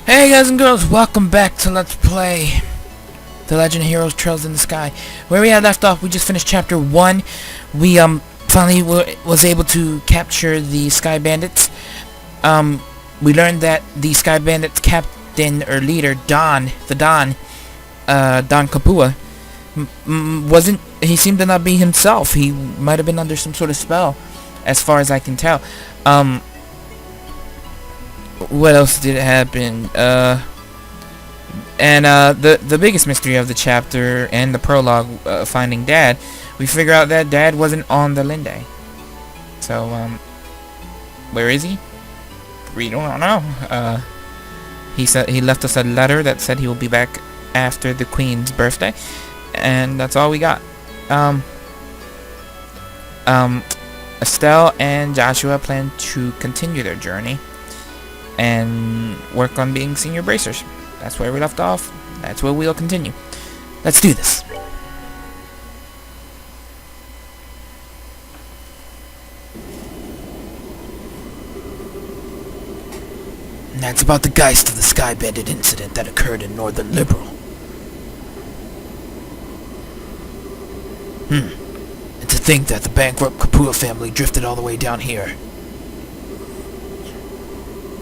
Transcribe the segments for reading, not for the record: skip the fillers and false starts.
Hey guys and girls, welcome back to Let's Play The Legend of Heroes Trails in the Sky. Where we had left off, we just finished chapter 1. We finally was able to capture the Sky Bandits. We learned that the Sky Bandits captain or leader, Don Kapua, he seemed to not be himself. He might have been under some sort of spell, as far as I can tell. What else did happen? The biggest mystery of the chapter and the prologue, finding Dad, we figure out that Dad wasn't on the Linde. So, where is he? We don't know. He said he left us a letter that said he will be back after the Queen's birthday, and that's all we got. Estelle and Joshua plan to continue their journey and work on being senior bracers. That's where we left off. That's where we'll continue. Let's do this. And that's about the Geist of the Sky Bandit incident that occurred in Northern Liberal. And to think that the bankrupt Kapua family drifted all the way down here.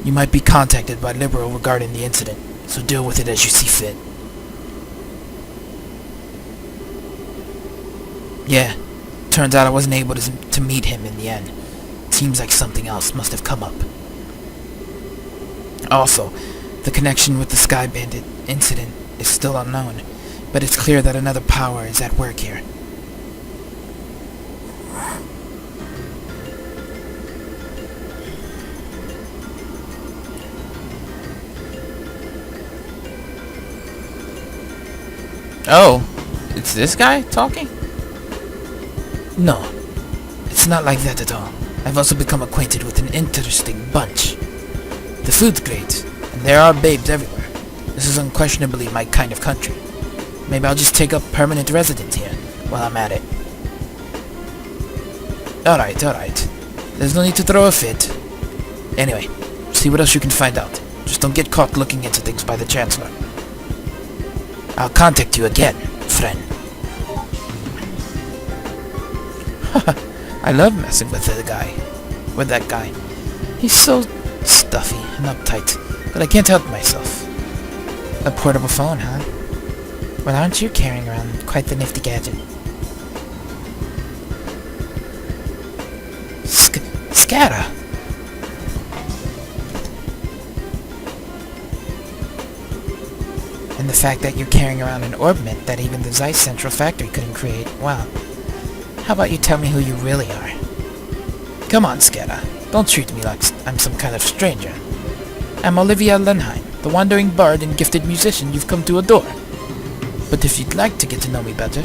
You might be contacted by Liberal regarding the incident, so deal with it as you see fit. Yeah, turns out I wasn't able to meet him in the end. Seems like something else must have come up. Also, the connection with the Sky Bandit incident is still unknown, but it's clear that another power is at work here. Oh, it's this guy talking? No, it's not like that at all. I've also become acquainted with an interesting bunch. The food's great, and there are babes everywhere. This is unquestionably my kind of country. Maybe I'll just take up permanent residence here while I'm at it. Alright. There's no need to throw a fit. Anyway, see what else you can find out. Just don't get caught looking into things by the Chancellor. I'll contact you again, friend. I love messing with that guy. He's so stuffy and uptight, but I can't help myself. A portable phone, huh? Well, aren't you carrying around quite the nifty gadget? Scatter! And the fact that you're carrying around an orbment that even the Zeiss Central Factory couldn't create, well, how about you tell me who you really are? Come on, Sketa. Don't treat me like I'm some kind of stranger. I'm Olivia Lenheim, the wandering bard and gifted musician you've come to adore. But if you'd like to get to know me better,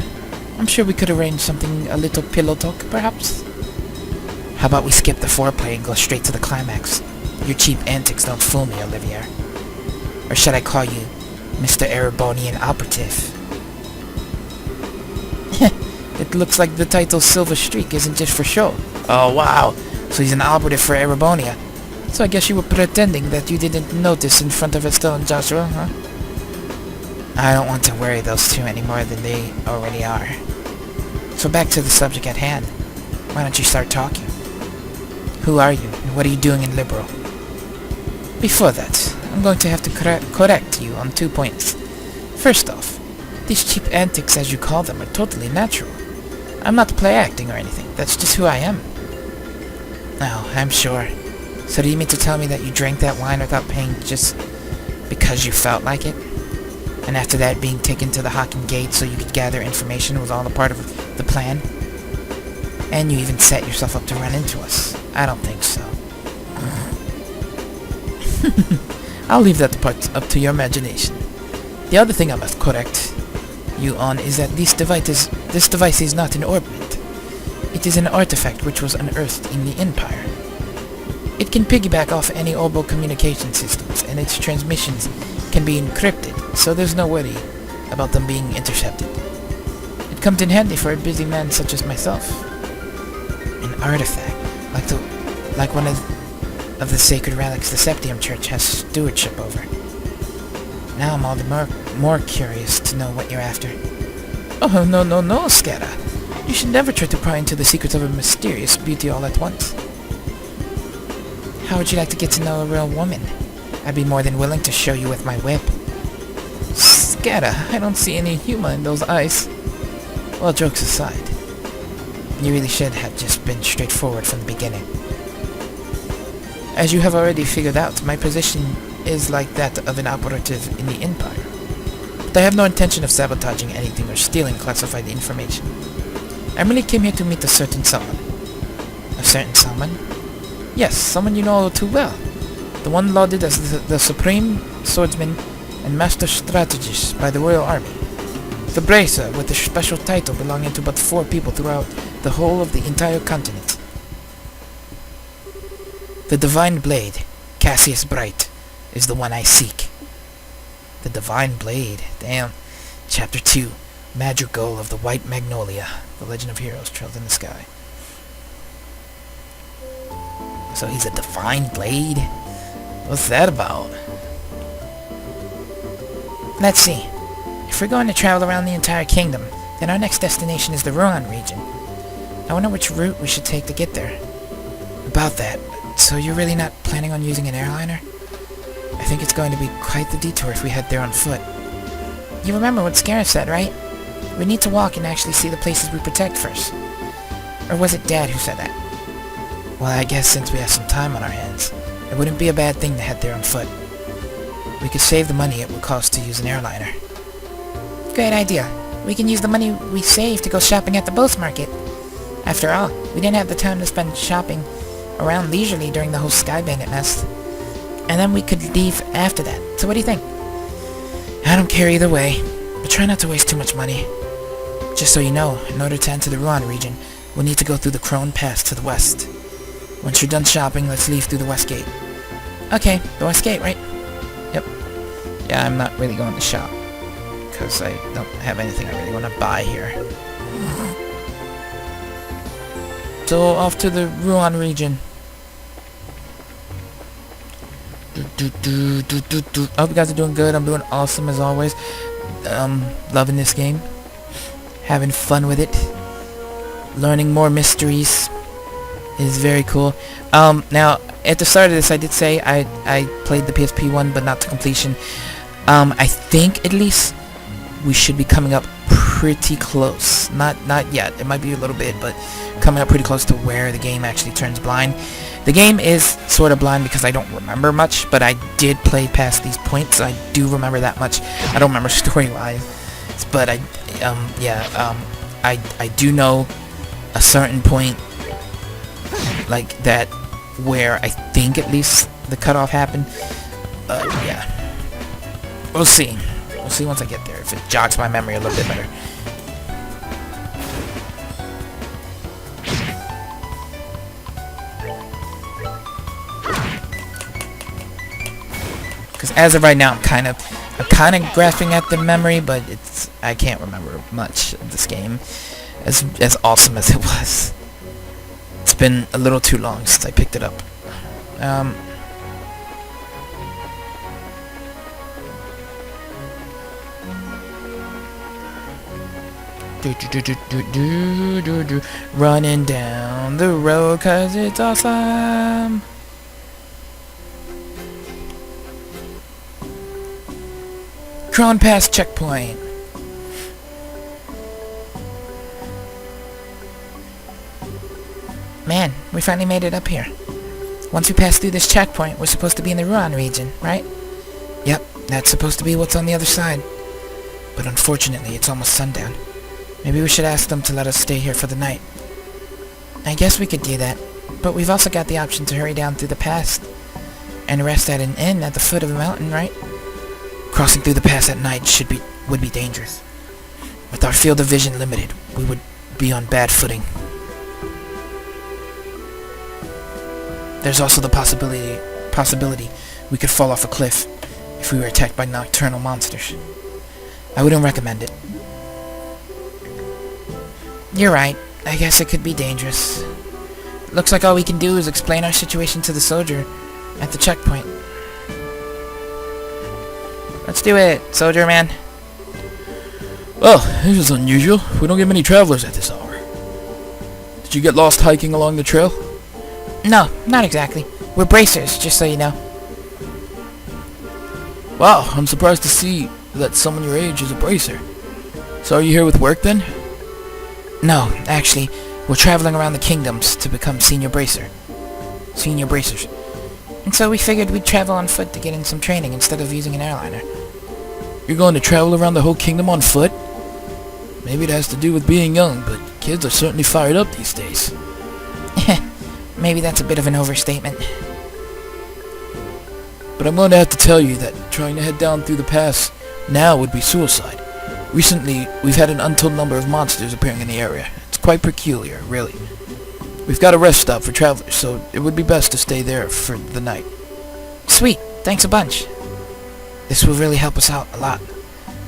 I'm sure we could arrange something, a little pillow talk, perhaps? How about we skip the foreplay and go straight to the climax? Your cheap antics don't fool me, Olivia. Or should I call you Mr. Erebonian Operative? It looks like the title Silver Streak isn't just for show. Oh wow, so he's an operative for Erebonia. So I guess you were pretending that you didn't notice in front of Estelle and Joshua, huh? I don't want to worry those two any more than they already are. So back to the subject at hand. Why don't you start talking? Who are you, and what are you doing in Liberal? Before that, I'm going to have to correct you on 2 points. First off, these cheap antics, as you call them, are totally natural. I'm not play acting or anything, that's just who I am. Oh, I'm sure. So do you mean to tell me that you drank that wine without paying just because you felt like it? And after that, being taken to the Hawking Gate so you could gather information was all a part of the plan? And you even set yourself up to run into us. I don't think so. I'll leave that part up to your imagination. The other thing I must correct you on is that this device is not an orbment. It is an artifact which was unearthed in the Empire. It can piggyback off any orbital communication systems, and its transmissions can be encrypted, so there's no worry about them being intercepted. It comes in handy for a busy man such as myself. An artifact, like one of the sacred relics the Septium Church has stewardship over. Now I'm all the more curious to know what you're after. Oh, no, no, no, Skada. You should never try to pry into the secrets of a mysterious beauty all at once. How would you like to get to know a real woman? I'd be more than willing to show you with my whip. Skada, I don't see any humor in those eyes. Well, jokes aside, you really should have just been straightforward from the beginning. As you have already figured out, my position is like that of an operative in the Empire. But I have no intention of sabotaging anything or stealing classified information. I merely came here to meet a certain someone. A certain someone? Yes, someone you know all too well. The one lauded as the supreme swordsman and master strategist by the Royal Army. The bracer with a special title belonging to but 4 people throughout the whole of the entire continent. The Divine Blade, Cassius Bright, is the one I seek. The Divine Blade, damn. Chapter 2, Madrigal of the White Magnolia, the Legend of Heroes Trails in the Sky. So he's a Divine Blade? What's that about? Let's see. If we're going to travel around the entire kingdom, then our next destination is the Rohan region. I wonder which route we should take to get there. About that, so you're really not planning on using an airliner? I think it's going to be quite the detour if we head there on foot. You remember what Skara said, right? We need to walk and actually see the places we protect first. Or was it Dad who said that? Well, I guess since we have some time on our hands, it wouldn't be a bad thing to head there on foot. We could save the money it would cost to use an airliner. Great idea. We can use the money we save to go shopping at the Both Market. After all, we didn't have the time to spend shopping around leisurely during the whole Sky Bandit mess. And then we could leave after that. So what do you think? I don't care either way, but try not to waste too much money. Just so you know, in order to enter the Rohan region, we'll need to go through the Crone Pass to the west. Once you're done shopping, let's leave through the West Gate. Okay, the West Gate, right? Yep. Yeah, I'm not really going to shop, because I don't have anything I really want to buy here. So, off to the Rohan region. I hope you guys are doing good. I'm doing awesome as always. Loving this game. Having fun with it. Learning more mysteries is very cool. Now, at the start of this, I did say I played the PSP one, but not to completion. I think, at least, we should be coming up pretty close. Not yet. It might be a little bit, but coming up pretty close to where the game actually turns blind. The game is sort of blind because I don't remember much, but I did play past these points, so I do remember that much. I don't remember story-wise, but I do know a certain point, like that, where I think at least the cutoff happened. Yeah. We'll see. We'll see once I get there, if it jogs my memory a little bit better. Because as of right now, I'm kind of grasping at the memory, but I can't remember much of this game, as awesome as it was. It's been a little too long since I picked it up. Running down the road 'cause it's awesome. Crone Pass checkpoint. Man, we finally made it up here. Once we pass through this checkpoint, we're supposed to be in the Rohan region, right? Yep, that's supposed to be what's on the other side. But unfortunately, it's almost sundown. Maybe we should ask them to let us stay here for the night. I guess we could do that, but we've also got the option to hurry down through the pass and rest at an inn at the foot of the mountain, right? Crossing through the pass at night would be dangerous. With our field of vision limited, we would be on bad footing. There's also the possibility we could fall off a cliff if we were attacked by nocturnal monsters. I wouldn't recommend it. You're right. I guess it could be dangerous. Looks like all we can do is explain our situation to the soldier at the checkpoint. Let's do it, soldier man. Well, this is unusual. We don't get many travelers at this hour. Did you get lost hiking along the trail? No, not exactly. We're bracers, just so you know. Wow, I'm surprised to see that someone your age is a bracer. So are you here with work then? No, actually, we're traveling around the kingdoms to become senior bracers. And so we figured we'd travel on foot to get in some training instead of using an airliner. You're going to travel around the whole kingdom on foot? Maybe it has to do with being young, but kids are certainly fired up these days. Maybe that's a bit of an overstatement. But I'm going to have to tell you that trying to head down through the pass now would be suicide. Recently, we've had an untold number of monsters appearing in the area. It's quite peculiar, really. We've got a rest stop for travelers, so it would be best to stay there for the night. Sweet, thanks a bunch. This will really help us out a lot.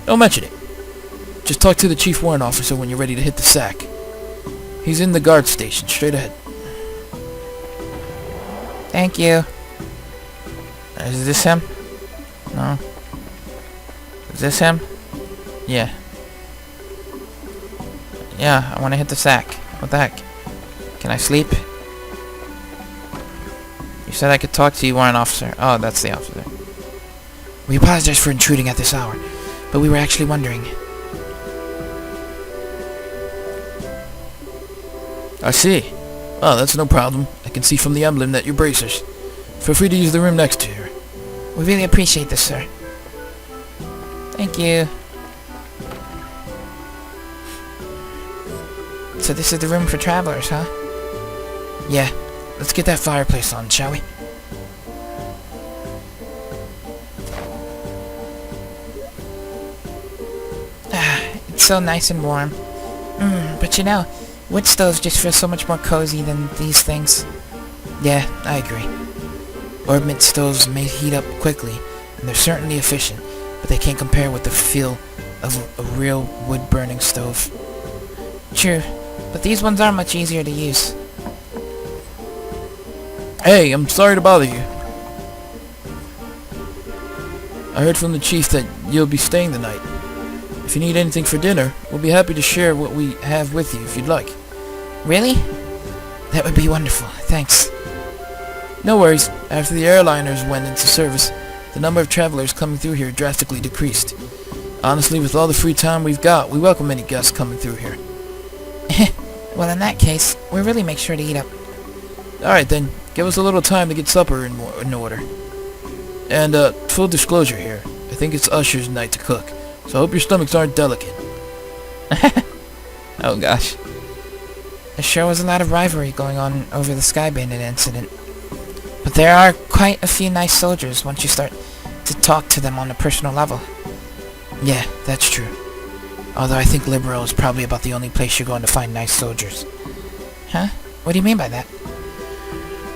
Don't mention it. Just talk to the chief warrant officer when you're ready to hit the sack. He's in the guard station, straight ahead. Thank you. Is this him? No. Is this him? Yeah. Yeah, I want to hit the sack. What the heck? Can I sleep? You said I could talk to you, warrant officer. Oh, that's the officer. We apologize for intruding at this hour, but we were actually wondering. I see. Oh, that's no problem. I can see from the emblem that you're bracers. Feel free to use the room next to you. We really appreciate this, sir. Thank you. So this is the room for travelers, huh? Yeah. Let's get that fireplace on, shall we? It's so nice and warm. But you know, wood stoves just feel so much more cozy than these things. Yeah, I agree. Orb stoves may heat up quickly, and they're certainly efficient, but they can't compare with the feel of a real wood-burning stove. True, but these ones are much easier to use. Hey, I'm sorry to bother you. I heard from the chief that you'll be staying the night. If you need anything for dinner, we'll be happy to share what we have with you if you'd like. Really? That would be wonderful, thanks. No worries. After the airliners went into service, the number of travelers coming through here drastically decreased. Honestly, with all the free time we've got, we welcome any guests coming through here. Well, in that case, we'll really make sure to eat up. Alright then, give us a little time to get supper in order. And, full disclosure here, I think it's Usher's night to cook, so I hope your stomachs aren't delicate. Oh gosh. There sure was a lot of rivalry going on over the Sky Bandit incident. But there are quite a few nice soldiers once you start to talk to them on a personal level. Yeah, that's true. Although I think Liberal is probably about the only place you're going to find nice soldiers. Huh? What do you mean by that?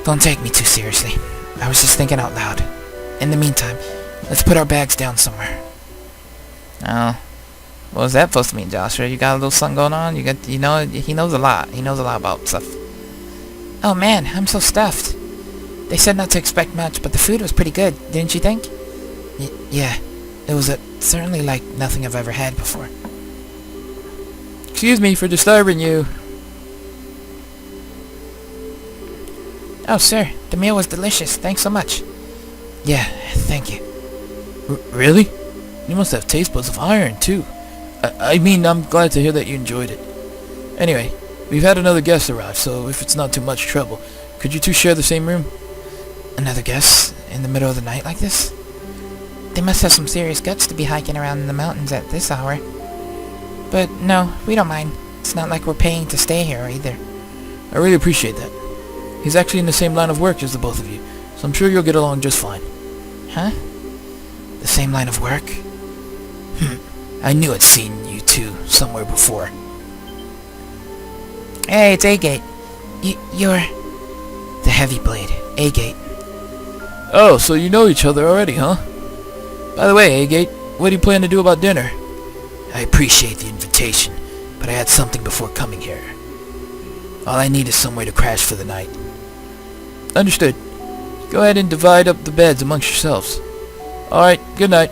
Don't take me too seriously. I was just thinking out loud. In the meantime, let's put our bags down somewhere. Oh. What was that supposed to mean, Joshua? You got a little something going on? He knows a lot. He knows a lot about stuff. Oh man, I'm so stuffed. They said not to expect much, but the food was pretty good, didn't you think? Yeah. It was certainly like nothing I've ever had before. Excuse me for disturbing you. Oh, sir, the meal was delicious. Thanks so much. Yeah, thank you. Really? You must have taste buds of iron, too. I mean, I'm glad to hear that you enjoyed it. Anyway, we've had another guest arrive, so if it's not too much trouble, could you two share the same room? Another guest? In the middle of the night like this? They must have some serious guts to be hiking around in the mountains at this hour. But no, we don't mind. It's not like we're paying to stay here either. I really appreciate that. He's actually in the same line of work as the both of you, so I'm sure you'll get along just fine. Huh? The same line of work? I knew I'd seen you two somewhere before. Hey, it's A-Gate. You're... the Heavy Blade. A-Gate. Oh, so you know each other already, huh? By the way, A-Gate, what do you plan to do about dinner? I appreciate the invitation, but I had something before coming here. All I need is somewhere to crash for the night. Understood. Go ahead and divide up the beds amongst yourselves. Alright, good night.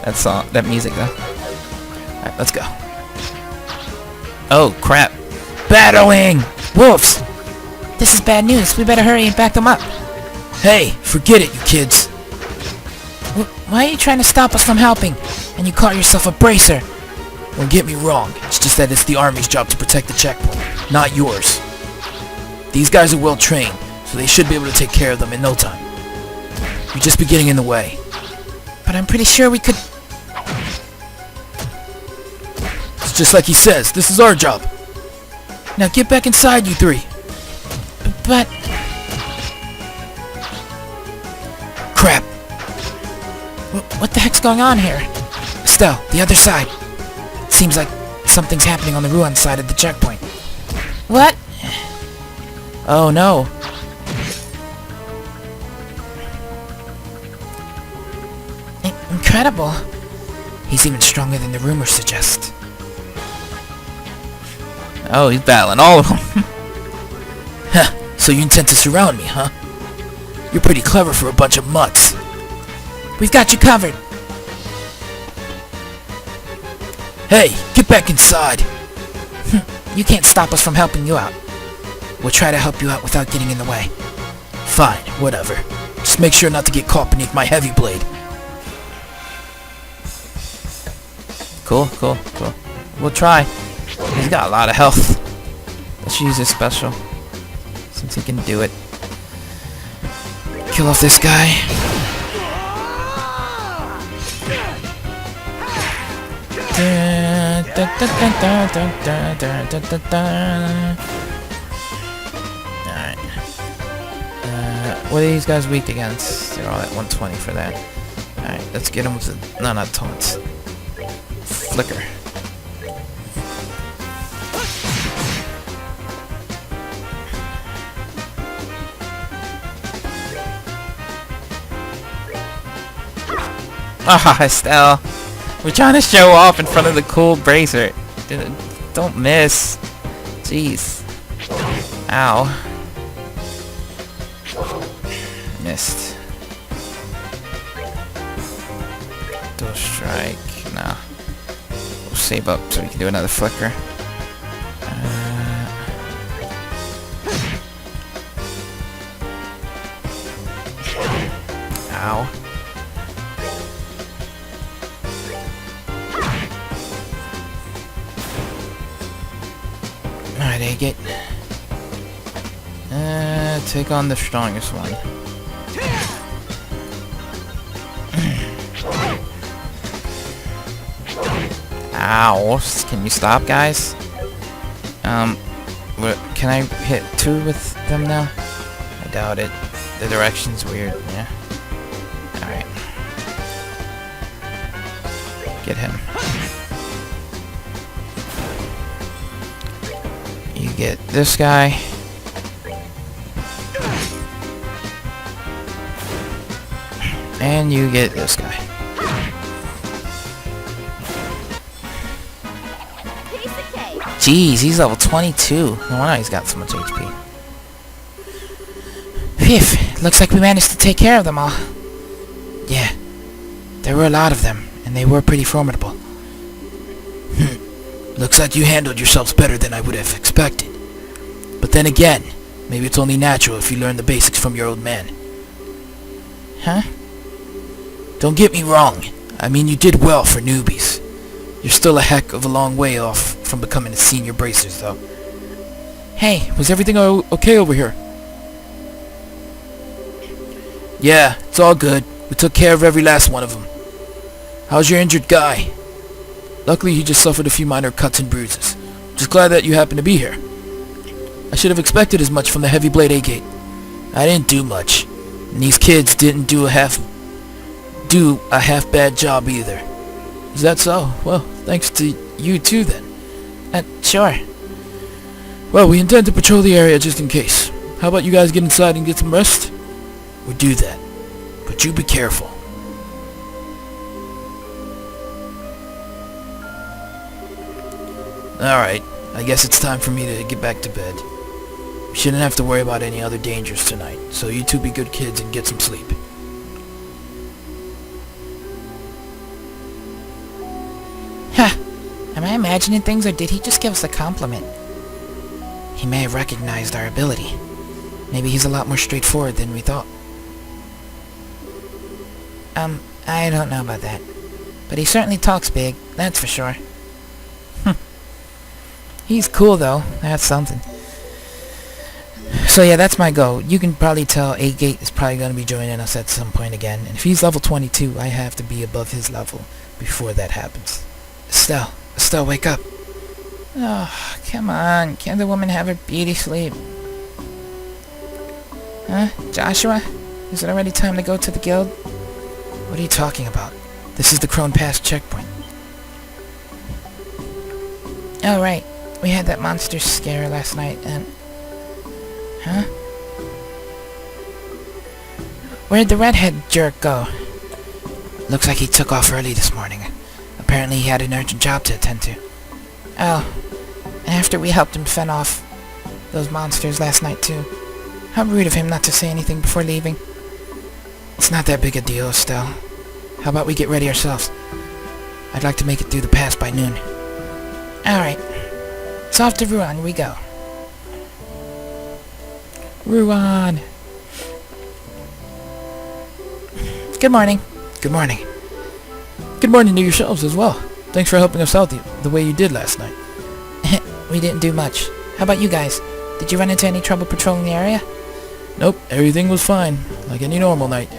that music though. Alright, let's go. Oh, crap. Battling! Wolves! This is bad news. We better hurry and back them up. Hey, forget it, you kids. Why are you trying to stop us from helping? And you call yourself a bracer. Don't get me wrong. It's just that it's the Army's job to protect the checkpoint, not yours. These guys are well trained, so they should be able to take care of them in no time. You'd just be getting in the way. But I'm pretty sure we could... It's just like he says. This is our job. Now get back inside, you three. But... Crap. What the heck's going on here? Estelle, the other side. Seems like something's happening on the Ruan side of the checkpoint. What? Oh no. Incredible. He's even stronger than the rumors suggest. Oh, he's battling all of them. Huh, so you intend to surround me, huh? You're pretty clever for a bunch of mutts. We've got you covered. Hey, get back inside. You can't stop us from helping you out. We'll try to help you out without getting in the way. Fine, whatever. Just make sure not to get caught beneath my heavy blade. Cool. We'll try. He's got a lot of health. Let's use his special, since he can do it. Kill off this guy. Alright. What are these guys weak against? They're all at 120 for that. Alright, let's get them with the... No, not taunts. Flicker. Ah, Estelle. We're trying to show off in front of the cool bracer. Don't miss. Jeez. Ow. Missed. Dual strike. Nah. We'll save up so we can do another flicker. Ow. Alright, Agate. Take on the strongest one. Ow. Can you stop, guys? Can I hit 2 with them now? I doubt it. The direction's weird, yeah. Alright. Get him. You get this guy. And you get this guy. Jeez, he's level 22. No wonder he's got so much HP. Phew, looks like we managed to take care of them all. Yeah, there were a lot of them, and they were pretty formidable. Looks like you handled yourselves better than I would have expected. But then again, maybe it's only natural if you learn the basics from your old man. Huh? Don't get me wrong. I mean, you did well for newbies. You're still a heck of a long way off from becoming a senior bracers, though. Hey, was everything okay over here? Yeah, it's all good. We took care of every last one of them. How's your injured guy? Luckily, he just suffered a few minor cuts and bruises. Just glad that you happened to be here. I should have expected as much from the Heavy Blade Agate. I didn't do much. And these kids didn't do a half bad job either. Is that so? Well, thanks to you too then. Sure. Well, we intend to patrol the area just in case. How about you guys get inside and get some rest? We'll do that. But you be careful. Alright, I guess it's time for me to get back to bed. We shouldn't have to worry about any other dangers tonight, so you two be good kids and get some sleep. Am I imagining things, or did he just give us a compliment? He may have recognized our ability. Maybe he's a lot more straightforward than we thought. I don't know about that. But he certainly talks big, that's for sure. He's cool, though. That's something. So yeah, that's my goal. You can probably tell A-Gate is probably going to be joining us at some point again. And if he's level 22, I have to be above his level before that happens. Estelle, wake up. Oh, come on. Can't the woman have her beauty sleep? Huh? Joshua? Is it already time to go to the guild? What are you talking about? This is the Crone Pass checkpoint. Oh, right. We had that monster scare last night, and... Huh? Where'd the redhead jerk go? Looks like he took off early this morning. Apparently he had an urgent job to attend to. Oh. And after we helped him fend off those monsters last night, too. How rude of him not to say anything before leaving. It's not that big a deal, Estelle. How about we get ready ourselves? I'd like to make it through the pass by noon. Alright. So off to Ruan we go. Ruan! Good morning. Good morning. Good morning to yourselves as well. Thanks for helping us out the way you did last night. We didn't do much. How about you guys? Did you run into any trouble patrolling the area? Nope, everything was fine, like any normal night.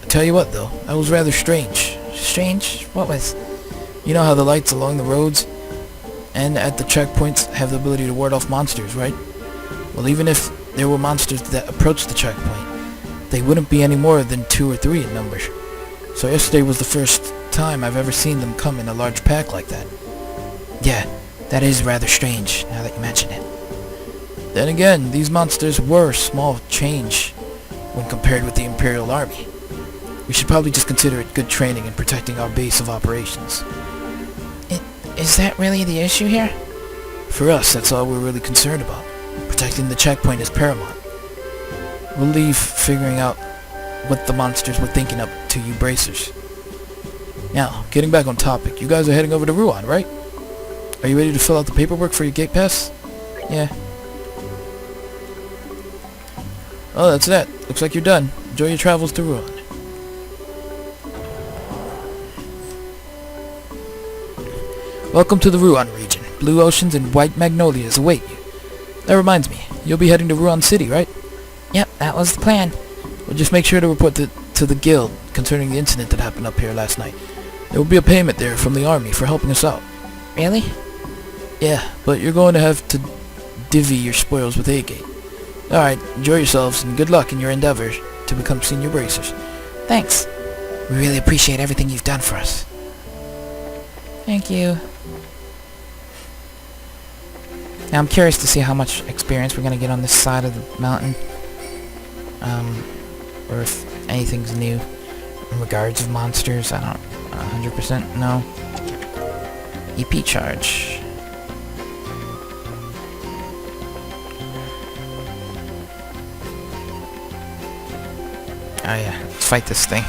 I tell you what though, that was rather strange. Strange? What was? You know how the lights along the roads and at the checkpoints have the ability to ward off monsters, right? Well, even if there were monsters that approached the checkpoint, they wouldn't be any more than 2 or 3 in number. So yesterday was the first time I've ever seen them come in a large pack like that. Yeah, that is rather strange, now that you mention it. Then again, these monsters were small change when compared with the Imperial Army. We should probably just consider it good training in protecting our base of operations. Is that really the issue here? For us, that's all we're really concerned about. Protecting the checkpoint is paramount. We'll leave figuring out what the monsters were thinking up to you bracers. Now, getting back on topic, you guys are heading over to Ruan, right? Are you ready to fill out the paperwork for your gate pass? Yeah. Oh, that's that. Looks like you're done. Enjoy your travels to Ruan. Welcome to the Ruan region. Blue oceans and white magnolias await you. That reminds me, you'll be heading to Ruan City, right? Yep, that was the plan. Well, just make sure to report to the guild concerning the incident that happened up here last night. There will be a payment there from the army for helping us out. Really? Yeah, but you're going to have to divvy your spoils with A-Gate. Alright, enjoy yourselves and good luck in your endeavors to become senior bracers. Thanks. We really appreciate everything you've done for us. Thank you. Now I'm curious to see how much experience we're going to get on this side of the mountain. Or if anything's new in regards of monsters. I don't 100% know. EP charge. Oh yeah, let's fight this thing.